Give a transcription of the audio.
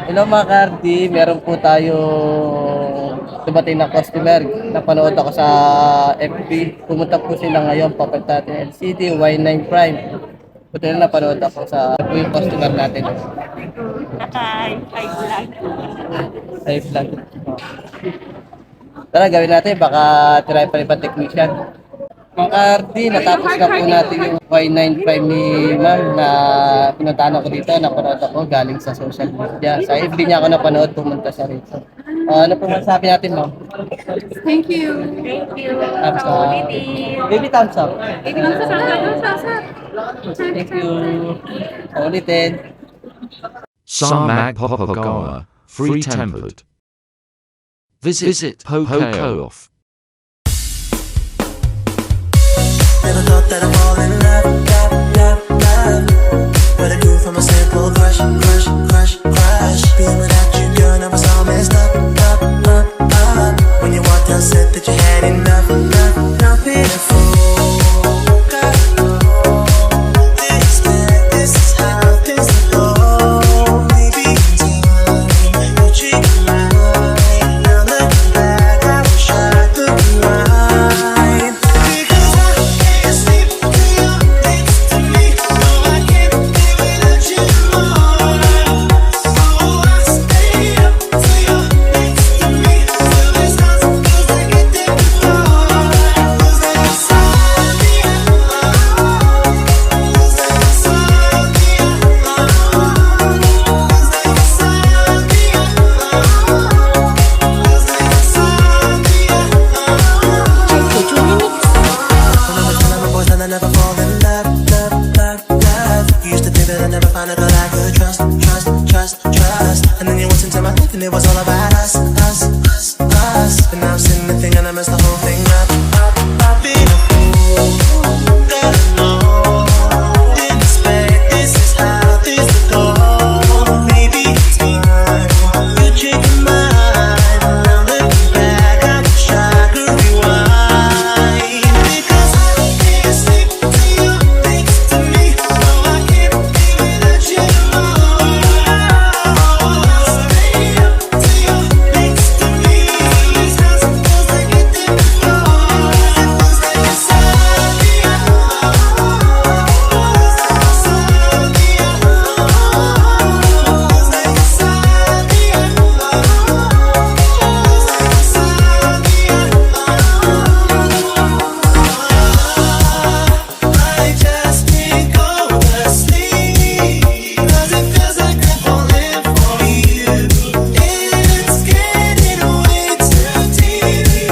Hello mga Cardi, meron po tayo dumating na customer. Napanood ako sa FB. Pumunta po sila ngayon, papunta natin LCD, Y9 Prime. Buti na napanood ako sa po yung customer natin. Naka-high vlog. Ay, vlog. Tara, gawin natin. Baka try pa rin pa technician. Mga Cardi, natapos na po natin yung Y9 Prime ni ma'am na pinuntahan ako dito. Napanood ako galing sa social media. Sa FB niya ako napanood, pumunta siya rito. Ano po masasabi natin, ma'am? Thank you. Thank you. Thumbs Sa up. ulitin. Baby thumbs up. Baby, sa. Thank you. Sa ulitin. Sarmag Popagawa, free tempered. Visit Pokeoff. Never thought that I'd fall in love, love. What a groove from a simple crush. Being without you, girl, never so messed up. When you walked out, said that you had enough, nothing to fool. This is how things go. Maybe in time, you treat me right. Now looking back, I wish I could rewind. Because I can't sleep till you're next to me. No, I can't live without you all night. So I stay up till you're next to me. Till there's nothing feels like it did before. 'Cause there's something I never fall in love. You used to think that I'd never find a girl I could trust. And then you went into my life and it was all about us. And now I'm sitting there thinking I missed the whole thing.